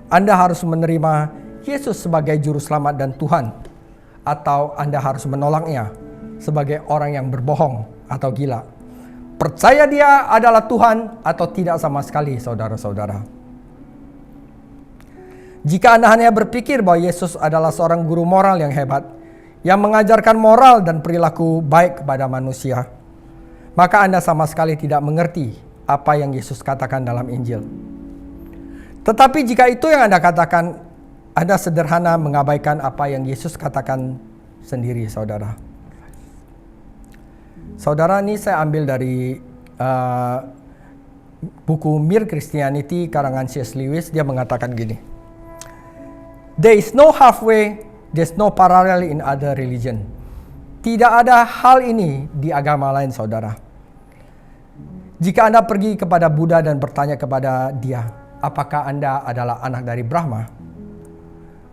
Anda harus menerima Yesus sebagai juru selamat dan Tuhan, atau Anda harus menolaknya sebagai orang yang berbohong atau gila. Percaya dia adalah Tuhan atau tidak sama sekali, saudara-saudara. Jika Anda hanya berpikir bahwa Yesus adalah seorang guru moral yang hebat, yang mengajarkan moral dan perilaku baik kepada manusia, maka Anda sama sekali tidak mengerti apa yang Yesus katakan dalam Injil. Tetapi jika itu yang Anda katakan, Anda sederhana mengabaikan apa yang Yesus katakan sendiri, saudara. Saudara, ini saya ambil dari buku Mere Christianity karangan C.S. Lewis. Dia mengatakan gini, there is no halfway, there's no parallel in other religion. Tidak ada hal ini di agama lain, saudara. Jika Anda pergi kepada Buddha dan bertanya kepada dia, apakah Anda adalah anak dari Brahma?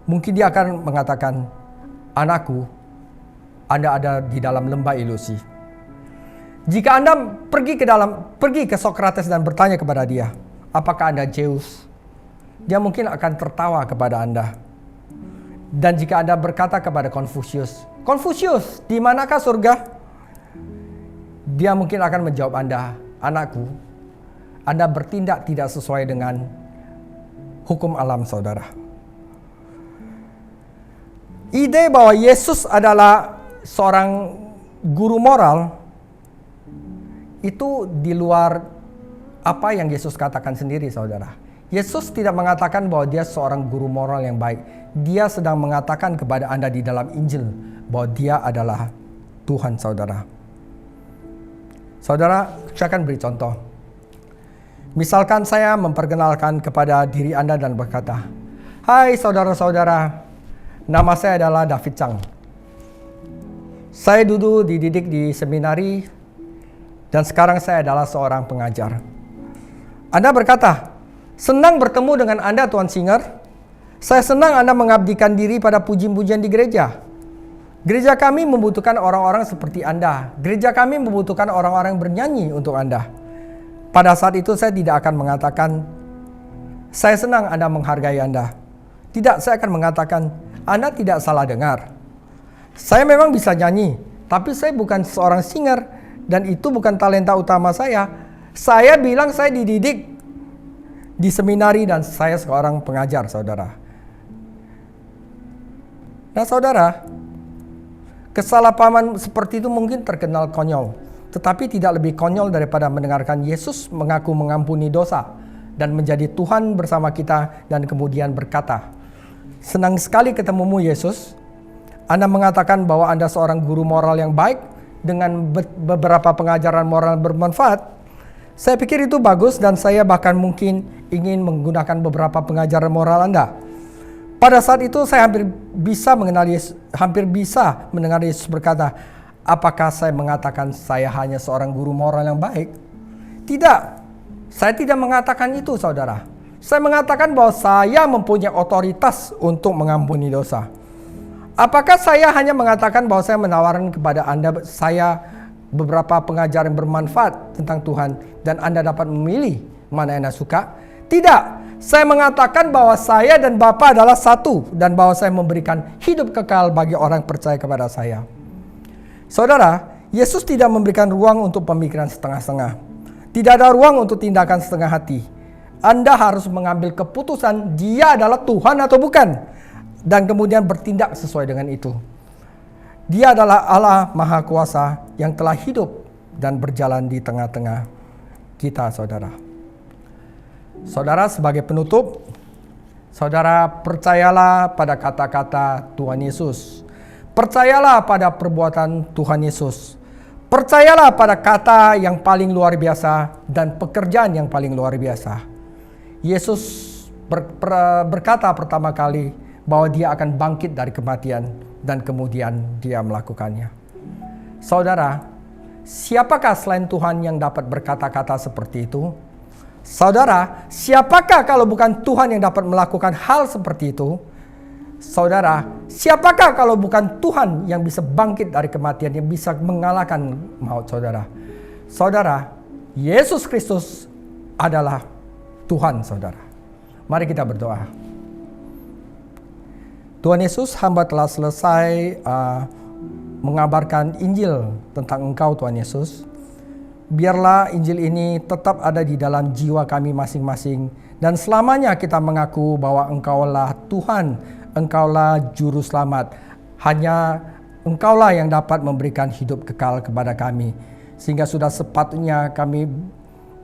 Mungkin dia akan mengatakan, anakku, Anda ada di dalam lembah ilusi. Jika Anda pergi ke Sokrates dan bertanya kepada dia, apakah Anda Zeus? Dia mungkin akan tertawa kepada Anda. Dan jika Anda berkata kepada Konfusius, Konfusius, di manakah surga? Dia mungkin akan menjawab Anda, anakku, Anda bertindak tidak sesuai dengan hukum alam saudara. Ide bahwa Yesus adalah seorang guru moral itu di luar apa yang Yesus katakan sendiri, saudara. Yesus tidak mengatakan bahwa dia seorang guru moral yang baik. Dia sedang mengatakan kepada Anda di dalam Injil bahwa dia adalah Tuhan, saudara. Saudara, saya akan beri contoh. Misalkan saya memperkenalkan kepada diri Anda dan berkata, hai saudara-saudara, nama saya adalah David Chang. Saya dulu dididik di seminari dan sekarang saya adalah seorang pengajar. Anda berkata, senang bertemu dengan Anda Tuan Singer. Saya senang Anda mengabdikan diri pada puji-pujian di gereja. Gereja kami membutuhkan orang-orang seperti Anda. Gereja kami membutuhkan orang-orang yang bernyanyi untuk Anda. Pada saat itu saya tidak akan mengatakan, saya senang Anda menghargai Anda. Tidak, saya akan mengatakan, Anda tidak salah dengar. Saya memang bisa nyanyi, tapi saya bukan seorang singer. Dan itu bukan talenta utama saya. Saya bilang saya dididik di seminari dan saya seorang pengajar, saudara. Nah, saudara, kesalahpahaman seperti itu mungkin terkenal konyol. Tetapi tidak lebih konyol daripada mendengarkan Yesus mengaku mengampuni dosa dan menjadi Tuhan bersama kita dan kemudian berkata, senang sekali ketemumu Yesus. Anda mengatakan bahwa Anda seorang guru moral yang baik dengan beberapa pengajaran moral bermanfaat. Saya pikir itu bagus dan saya bahkan mungkin ingin menggunakan beberapa pengajaran moral Anda. Pada saat itu saya hampir bisa mendengar Yesus berkata, apakah saya mengatakan saya hanya seorang guru moral yang baik? Tidak, saya tidak mengatakan itu, saudara. Saya mengatakan bahwa saya mempunyai otoritas untuk mengampuni dosa. Apakah saya hanya mengatakan bahwa saya menawarkan kepada Anda saya beberapa pengajaran bermanfaat tentang Tuhan dan Anda dapat memilih mana yang Anda suka? Tidak. Saya mengatakan bahwa saya dan Bapa adalah satu dan bahwa saya memberikan hidup kekal bagi orang percaya kepada saya. Saudara, Yesus tidak memberikan ruang untuk pemikiran setengah-setengah. Tidak ada ruang untuk tindakan setengah hati. Anda harus mengambil keputusan dia adalah Tuhan atau bukan. Dan kemudian bertindak sesuai dengan itu. Dia adalah Allah Maha Kuasa yang telah hidup dan berjalan di tengah-tengah kita, saudara. Saudara, sebagai penutup, saudara percayalah pada kata-kata Tuhan Yesus. Percayalah pada perbuatan Tuhan Yesus. Percayalah pada kata yang paling luar biasa dan pekerjaan yang paling luar biasa. Yesus berkata pertama kali bahwa dia akan bangkit dari kematian dan kemudian dia melakukannya. Saudara, siapakah selain Tuhan yang dapat berkata-kata seperti itu? Saudara, siapakah kalau bukan Tuhan yang dapat melakukan hal seperti itu? Saudara, siapakah kalau bukan Tuhan yang bisa bangkit dari kematian, yang bisa mengalahkan maut, saudara? Saudara, Yesus Kristus adalah Tuhan, saudara. Mari kita berdoa. Tuhan Yesus, hamba telah selesai mengabarkan Injil tentang Engkau, Tuhan Yesus. Biarlah Injil ini tetap ada di dalam jiwa kami masing-masing. Dan selamanya kita mengaku bahwa Engkaulah Tuhan, Engkaulah Juru Selamat. Hanya Engkaulah yang dapat memberikan hidup kekal kepada kami. Sehingga sudah sepatutnya kami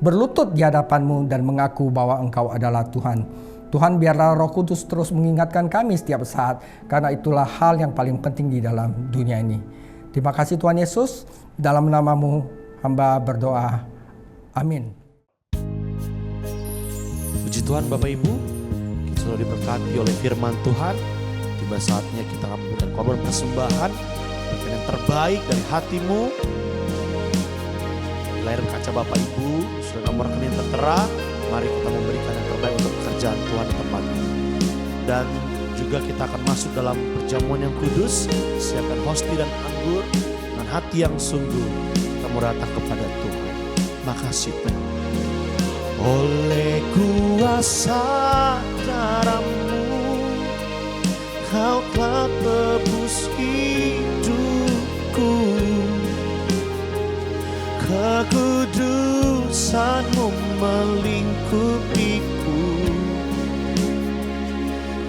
berlutut di hadapan-Mu dan mengaku bahwa Engkau adalah Tuhan. Tuhan, biarlah Roh Kudus terus mengingatkan kami setiap saat, karena itulah hal yang paling penting di dalam dunia ini. Terima kasih Tuhan Yesus, dalam nama-Mu hamba berdoa. Amin. Puji Tuhan Bapak Ibu, kita sudah diberkati oleh firman Tuhan. Tiba saatnya kita akan memberikan korban persembahan, berikan yang terbaik dari hatimu. Di layar kaca Bapak Ibu sudah nomor rekening tertera. Mari kita memberikan yang terbaik untuk pekerjaan Tuhan di tempat ini. Dan juga kita akan masuk dalam perjamuan yang kudus. Siapkan hosti dan anggur dengan hati yang sungguh. Kita kita mau datang kepada Tuhan. Makasih Tuhan. Oleh kuasa darah-Mu, Kau telah tebus hidupku. Kekudusan-Mu melingkupiku.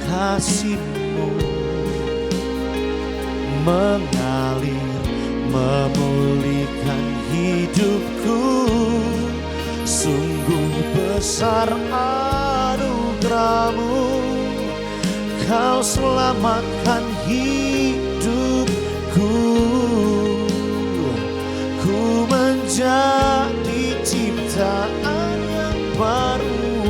Kasih-Mu mengalir, memulihkan hidupku. Sungguh besar anugerah-Mu, Kau selamatkan hidupku. Ku menjadi ciptaan yang baru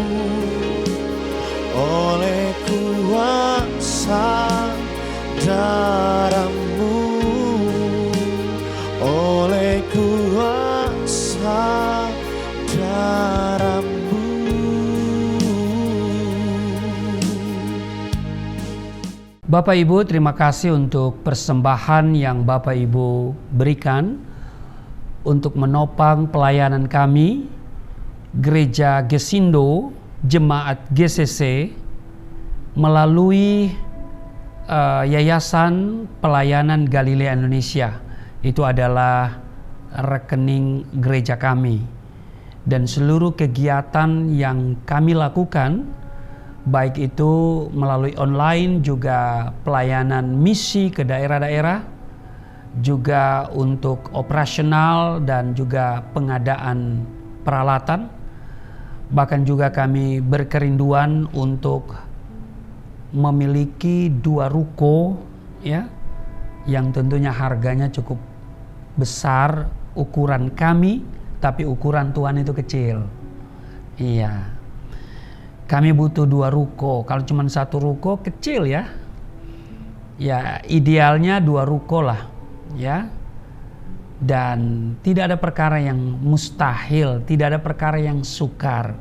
oleh kuasa darah-Mu, oleh kuasa darah-Mu. Bapak Ibu, terima kasih untuk persembahan yang Bapak Ibu berikan untuk menopang pelayanan kami, Gereja Gesindo, Jemaat GCC, melalui Yayasan Pelayanan Galilea Indonesia. Itu adalah rekening gereja kami. Dan seluruh kegiatan yang kami lakukan, baik itu melalui online, juga pelayanan misi ke daerah-daerah, juga untuk operasional dan juga pengadaan peralatan. Bahkan juga kami berkerinduan untuk memiliki 2 ruko, ya, yang tentunya harganya cukup besar ukuran kami, tapi ukuran Tuhan itu kecil. Iya. Kami butuh 2 ruko. Kalau cuma 1 ruko kecil ya. Ya idealnya 2 ruko lah, ya. Dan tidak ada perkara yang mustahil, tidak ada perkara yang sukar.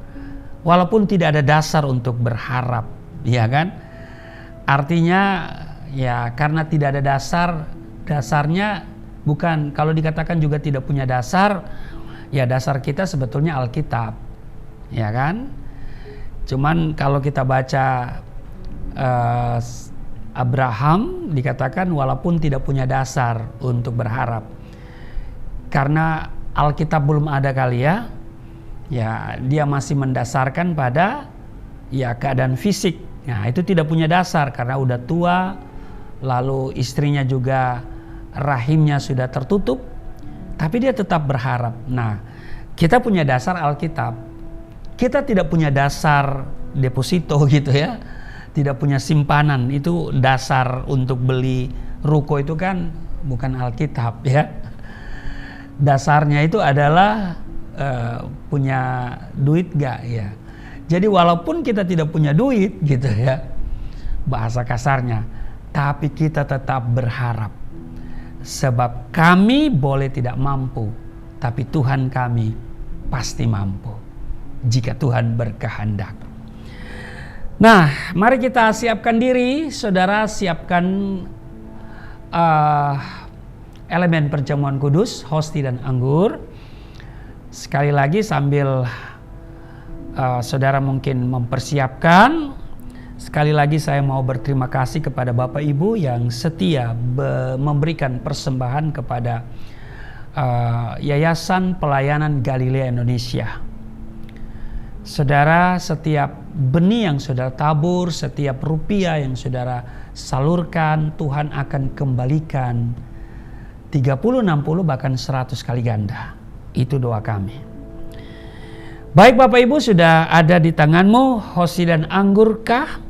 Walaupun tidak ada dasar untuk berharap, ya kan? Artinya ya karena tidak ada dasarnya bukan, kalau dikatakan juga tidak punya dasar, ya dasar kita sebetulnya Alkitab, ya kan? Cuman kalau kita baca Abraham, dikatakan walaupun tidak punya dasar untuk berharap, karena Alkitab belum ada kali ya, ya dia masih mendasarkan pada ya keadaan fisik. Nah itu tidak punya dasar karena udah tua, lalu istrinya juga rahimnya sudah tertutup, tapi dia tetap berharap. Nah kita punya dasar Alkitab. Kita tidak punya dasar deposito gitu ya, tidak punya simpanan. Itu dasar untuk beli ruko itu kan bukan Alkitab ya. Dasarnya itu adalah punya duit gak ya. Jadi walaupun kita tidak punya duit gitu ya, bahasa kasarnya, tapi kita tetap berharap. Sebab kami boleh tidak mampu, tapi Tuhan kami pasti mampu jika Tuhan berkehendak. Nah, mari kita siapkan diri, saudara, siapkan elemen perjamuan kudus, hosti dan anggur. Sekali lagi sambil saudara mungkin mempersiapkan, sekali lagi saya mau berterima kasih kepada Bapak Ibu yang setia memberikan persembahan kepada Yayasan Pelayanan Galilea Indonesia. Saudara, setiap benih yang saudara tabur, setiap rupiah yang saudara salurkan, Tuhan akan kembalikan 30, 60, bahkan 100 kali ganda. Itu doa kami. Baik Bapak Ibu, sudah ada di tanganmu hosti dan anggurkah?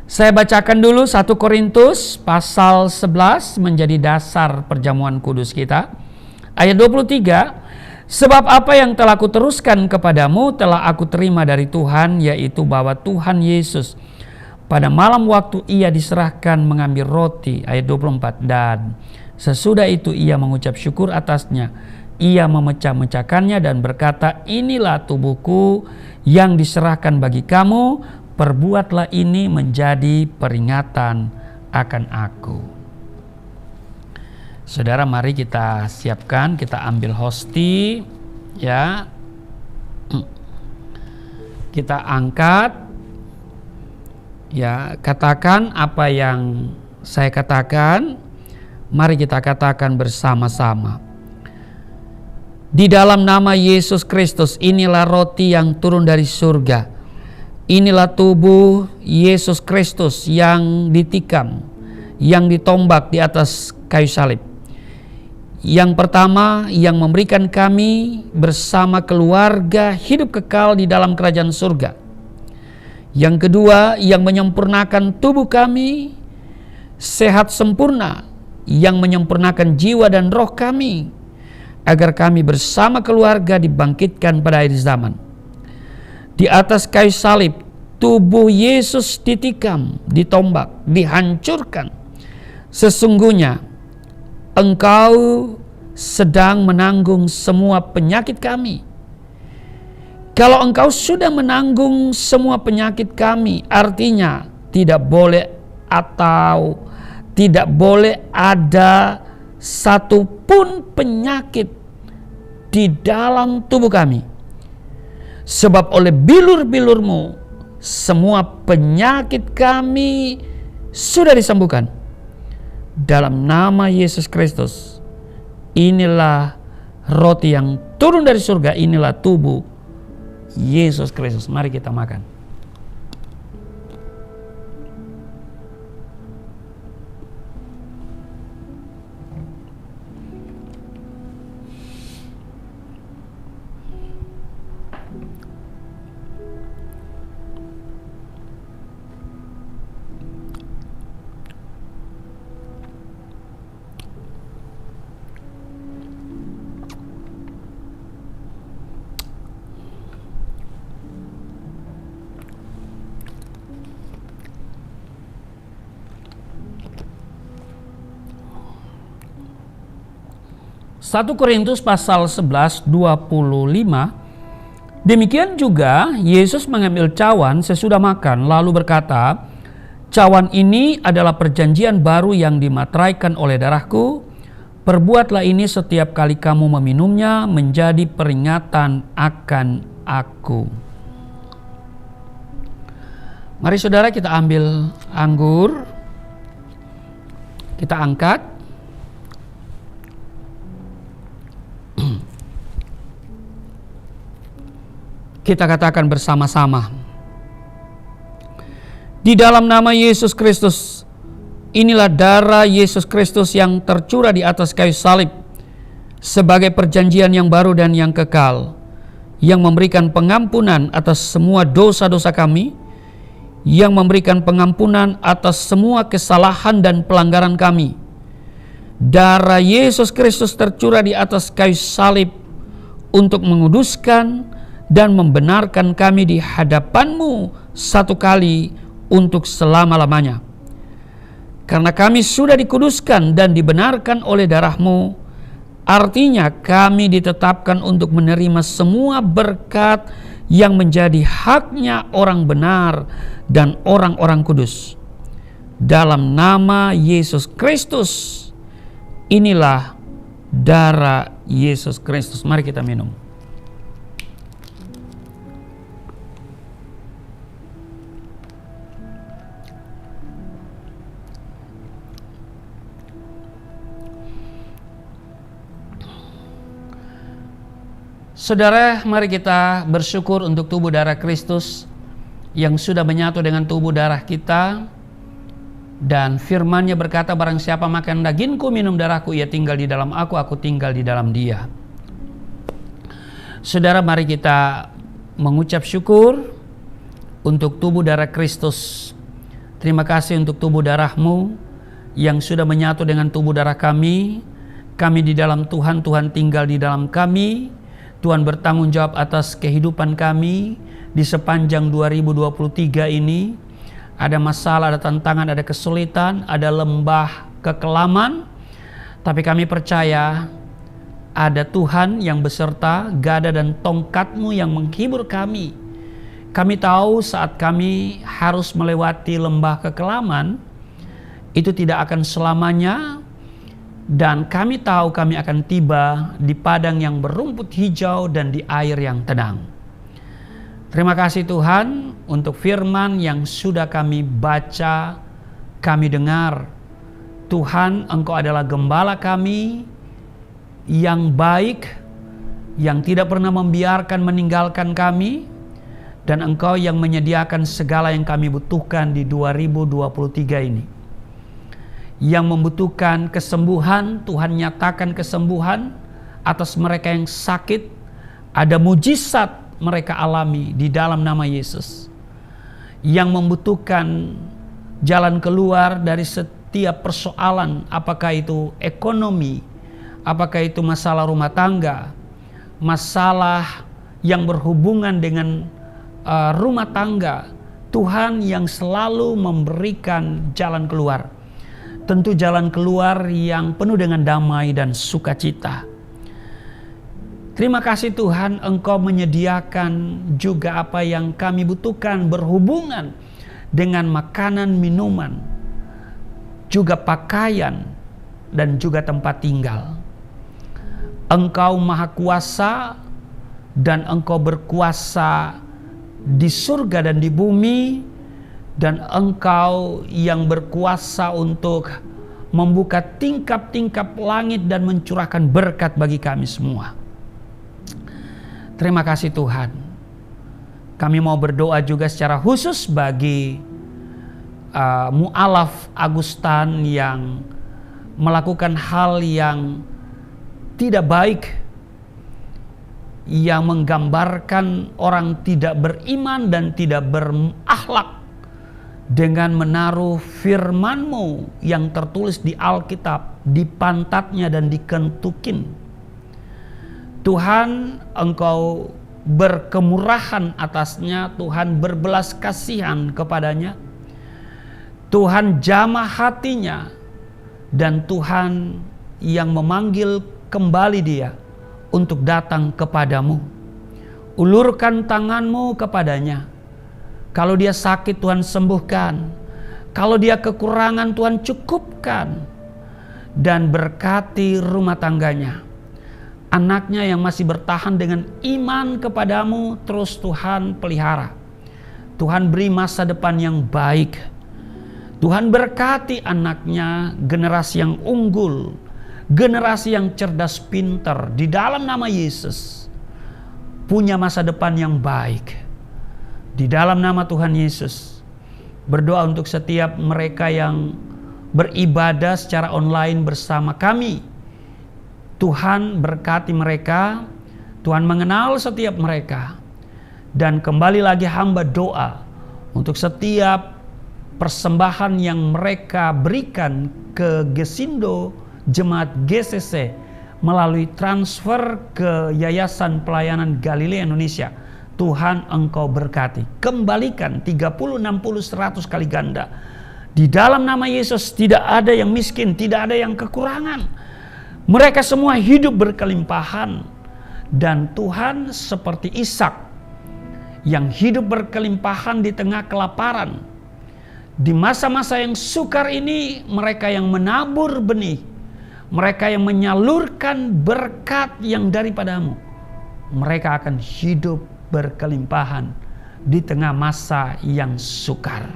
Saya bacakan dulu 1 Korintus pasal 11 menjadi dasar perjamuan kudus kita. Ayat 23. Sebab apa yang telah kuteruskan kepadamu telah aku terima dari Tuhan, yaitu bahwa Tuhan Yesus pada malam waktu ia diserahkan mengambil roti, ayat 24, dan sesudah itu ia mengucap syukur atasnya, ia memecah-mecahkannya dan berkata, inilah tubuhku yang diserahkan bagi kamu, perbuatlah ini menjadi peringatan akan aku. Saudara, mari kita siapkan, kita ambil hosti, ya. Kita angkat, ya, katakan apa yang saya katakan. Mari kita katakan bersama-sama. Di dalam nama Yesus Kristus, inilah roti yang turun dari surga. Inilah tubuh Yesus Kristus yang ditikam, yang ditombak di atas kayu salib. Yang pertama, yang memberikan kami bersama keluarga hidup kekal di dalam kerajaan surga. Yang kedua, yang menyempurnakan tubuh kami sehat sempurna, yang menyempurnakan jiwa dan roh kami, agar kami bersama keluarga dibangkitkan pada akhir zaman. Di atas kayu salib, tubuh Yesus ditikam, ditombak, dihancurkan. Sesungguhnya Engkau sedang menanggung semua penyakit kami. Kalau Engkau sudah menanggung semua penyakit kami, artinya tidak boleh ada satupun penyakit di dalam tubuh kami. Sebab oleh bilur-bilur-Mu semua penyakit kami sudah disembuhkan. Dalam nama Yesus Kristus, inilah roti yang turun dari surga, inilah tubuh Yesus Kristus. Mari kita makan. Satu Korintus pasal 11:25. Demikian juga Yesus mengambil cawan sesudah makan lalu berkata, "Cawan ini adalah perjanjian baru yang dimateraikan oleh darahku. Perbuatlah ini setiap kali kamu meminumnya menjadi peringatan akan aku." Mari saudara, kita ambil anggur, kita angkat. Kita katakan bersama-sama. Di dalam nama Yesus Kristus, inilah darah Yesus Kristus yang tercurah di atas kayu salib sebagai perjanjian yang baru dan yang kekal, yang memberikan pengampunan atas semua dosa-dosa kami, yang memberikan pengampunan atas semua kesalahan dan pelanggaran kami. Darah Yesus Kristus tercurah di atas kayu salib untuk menguduskan dan membenarkan kami di hadapan-Mu satu kali untuk selama-lamanya. Karena kami sudah dikuduskan dan dibenarkan oleh darah-Mu, artinya kami ditetapkan untuk menerima semua berkat yang menjadi haknya orang benar dan orang-orang kudus. Dalam nama Yesus Kristus, inilah darah Yesus Kristus. Mari kita minum. Saudara, mari kita bersyukur untuk tubuh darah Kristus yang sudah menyatu dengan tubuh darah kita. Dan firman-Nya berkata, barang siapa makan dagingku, minum darahku, ia tinggal di dalam aku tinggal di dalam dia. Saudara, mari kita mengucap syukur untuk tubuh darah Kristus. Terima kasih untuk tubuh darah-Mu yang sudah menyatu dengan tubuh darah kami. Kami di dalam Tuhan, Tuhan tinggal di dalam kami. Tuhan bertanggung jawab atas kehidupan kami di sepanjang 2023 ini. Ada masalah, ada tantangan, ada kesulitan, ada lembah kekelaman. Tapi kami percaya ada Tuhan yang beserta, gada dan tongkat-Mu yang menghibur kami. Kami tahu saat kami harus melewati lembah kekelaman, itu tidak akan selamanya. Dan kami tahu kami akan tiba di padang yang berumput hijau dan di air yang tenang. Terima kasih Tuhan untuk firman yang sudah kami baca, kami dengar. Tuhan, Engkau adalah gembala kami yang baik, yang tidak pernah membiarkan meninggalkan kami, dan Engkau yang menyediakan segala yang kami butuhkan di 2023 ini. Yang membutuhkan kesembuhan, Tuhan nyatakan kesembuhan atas mereka yang sakit. Ada mujizat mereka alami di dalam nama Yesus. Yang membutuhkan jalan keluar dari setiap persoalan, apakah itu ekonomi, apakah itu masalah rumah tangga, masalah yang berhubungan dengan rumah tangga, Tuhan yang selalu memberikan jalan keluar. Tentu jalan keluar yang penuh dengan damai dan sukacita. Terima kasih Tuhan, Engkau menyediakan juga apa yang kami butuhkan berhubungan dengan makanan, minuman, juga pakaian, dan juga tempat tinggal. Engkau Maha Kuasa dan Engkau berkuasa di surga dan di bumi, dan Engkau yang berkuasa untuk membuka tingkap-tingkap langit dan mencurahkan berkat bagi kami semua. Terima kasih Tuhan. Kami mau berdoa juga secara khusus bagi mu'alaf Agustan yang melakukan hal yang tidak baik, yang menggambarkan orang tidak beriman dan tidak berakhlak, dengan menaruh firman-Mu yang tertulis di Alkitab di pantatnya dan dikentukin. Tuhan, Engkau berkemurahan atasnya, Tuhan berbelas kasihan kepadanya, Tuhan jamah hatinya, dan Tuhan yang memanggil kembali dia untuk datang kepadamu. Ulurkan tangan-Mu kepadanya. Kalau dia sakit, Tuhan sembuhkan. Kalau dia kekurangan, Tuhan cukupkan. Dan berkati rumah tangganya. Anaknya yang masih bertahan dengan iman kepadamu, terus Tuhan pelihara. Tuhan beri masa depan yang baik. Tuhan berkati anaknya, generasi yang unggul, generasi yang cerdas pintar, di dalam nama Yesus. Punya masa depan yang baik. Di dalam nama Tuhan Yesus, berdoa untuk setiap mereka yang beribadah secara online bersama kami. Tuhan berkati mereka, Tuhan mengenal setiap mereka. Dan kembali lagi hamba doa untuk setiap persembahan yang mereka berikan ke Gesindo Jemaat GCC melalui transfer ke Yayasan Pelayanan Galilea Indonesia. Tuhan, Engkau berkati, kembalikan 30, 60, 100 kali ganda. Di dalam nama Yesus tidak ada yang miskin, tidak ada yang kekurangan. Mereka semua hidup berkelimpahan. Dan Tuhan seperti Ishak yang hidup berkelimpahan di tengah kelaparan. Di masa-masa yang sukar ini, mereka yang menabur benih, mereka yang menyalurkan berkat yang daripadamu, mereka akan hidup berkelimpahan di tengah masa yang sukar.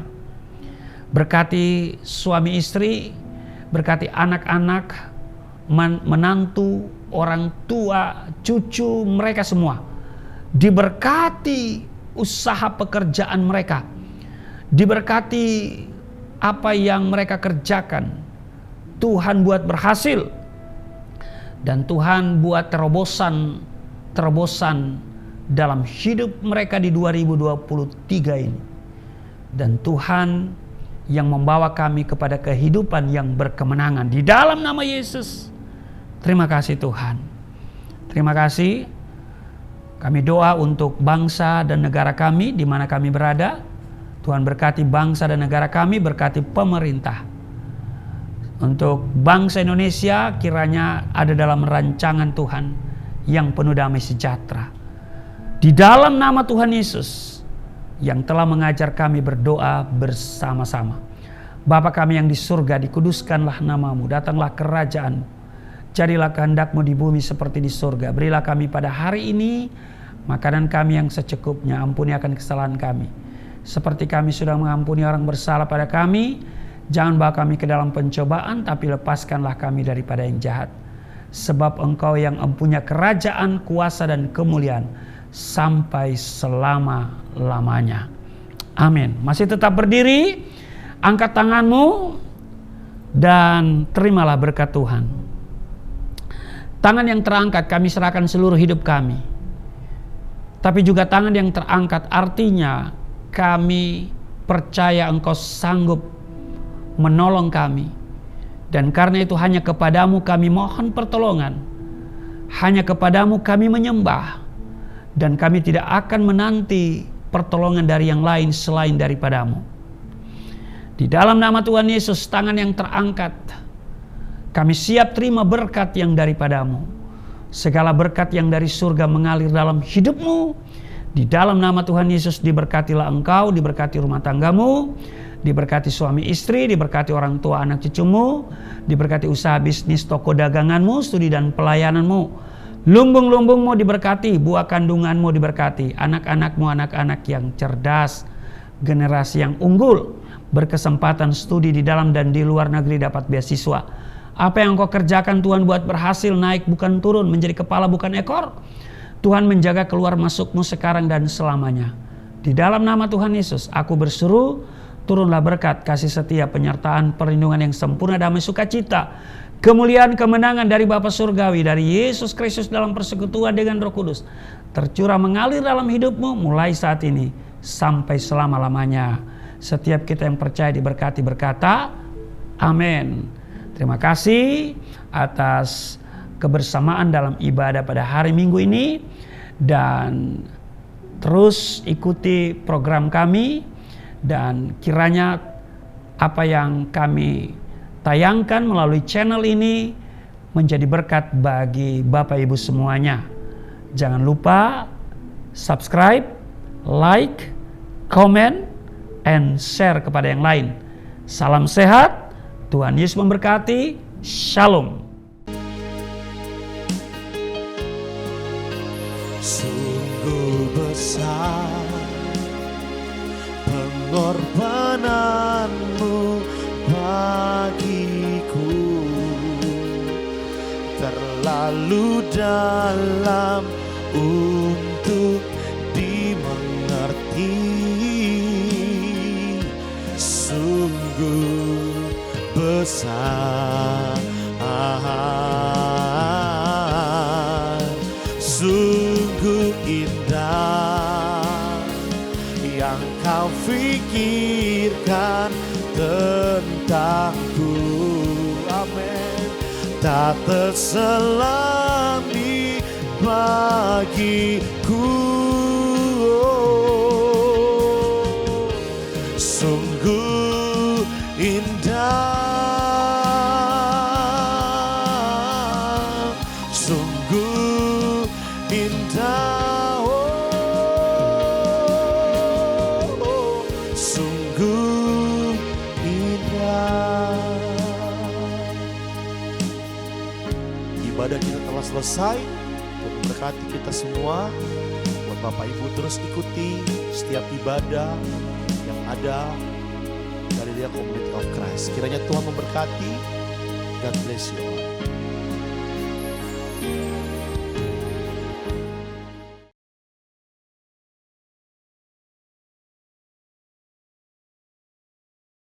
Berkati suami istri, berkati anak-anak, menantu, orang tua, cucu mereka semua. Diberkati usaha pekerjaan mereka. Diberkati apa yang mereka kerjakan. Tuhan buat berhasil. Dan Tuhan buat terobosan dalam hidup mereka di 2023 ini. Dan Tuhan yang membawa kami kepada kehidupan yang berkemenangan di dalam nama Yesus. Terima kasih Tuhan. Terima kasih. Kami doa untuk bangsa dan negara kami di mana kami berada. Tuhan berkati bangsa dan negara kami, berkati pemerintah. Untuk bangsa Indonesia kiranya ada dalam rancangan Tuhan yang penuh damai sejahtera. Di dalam nama Tuhan Yesus yang telah mengajar kami berdoa bersama-sama. Bapa kami yang di surga, dikuduskanlah namamu, datanglah kerajaan-Mu. Jadilah kehendak-Mu di bumi seperti di surga. Berilah kami pada hari ini makanan kami yang secukupnya. Ampuni akan kesalahan kami, seperti kami sudah mengampuni orang bersalah pada kami. Jangan bawa kami ke dalam pencobaan, tapi lepaskanlah kami daripada yang jahat. Sebab Engkau yang mempunyai kerajaan, kuasa, dan kemuliaan sampai selama-lamanya. Amin. Masih tetap berdiri, angkat tanganmu dan terimalah berkat Tuhan. Tangan yang terangkat kami serahkan seluruh hidup kami. Tapi juga tangan yang terangkat artinya kami percaya Engkau sanggup menolong kami. Dan karena itu hanya kepadamu kami mohon pertolongan. Hanya kepadamu kami menyembah. Dan kami tidak akan menanti pertolongan dari yang lain selain daripadamu. Di dalam nama Tuhan Yesus, tangan yang terangkat, kami siap terima berkat yang daripadamu. Segala berkat yang dari surga mengalir dalam hidupmu. Di dalam nama Tuhan Yesus diberkatilah engkau, diberkati rumah tanggamu, diberkati suami istri, diberkati orang tua anak cucumu, diberkati usaha bisnis toko daganganmu, studi dan pelayananmu. Lumbung-lumbungmu diberkati, buah kandunganmu diberkati, anak-anakmu anak-anak yang cerdas, generasi yang unggul, berkesempatan studi di dalam dan di luar negeri, dapat beasiswa. Apa yang Engkau kerjakan Tuhan buat berhasil, naik bukan turun, menjadi kepala bukan ekor. Tuhan menjaga keluar masukmu sekarang dan selamanya. Di dalam nama Tuhan Yesus, aku berseru, turunlah berkat, kasih setia, penyertaan, perlindungan yang sempurna, damai, sukacita, kemuliaan, kemenangan dari Bapa Surgawi, dari Yesus Kristus dalam persekutuan dengan Roh Kudus, tercurah mengalir dalam hidupmu mulai saat ini sampai selama-lamanya. Setiap kita yang percaya diberkati berkata, amin. Terima kasih atas kebersamaan dalam ibadah pada hari Minggu ini. Dan terus ikuti program kami. Dan kiranya apa yang kami tayangkan melalui channel ini menjadi berkat bagi Bapak Ibu semuanya. Jangan lupa subscribe, like, comment, and share kepada yang lain. Salam sehat. Tuhan Yesus memberkati. Shalom. Sungguh besar pengorbananmu bagiku, terlalu dalam untuk dimengerti. Sungguh besar, sungguh indah yang kau pikirkan tentangku. Amin. Tak terselami bagiku. Sungguh indah, sungguh indah, sungguh indah. Ibadah kita telah selesai. Tuhan memberkati kita semua. Buat Bapak Ibu terus ikuti setiap ibadah yang ada dari Community of Christ. Kiranya Tuhan memberkati. God bless you.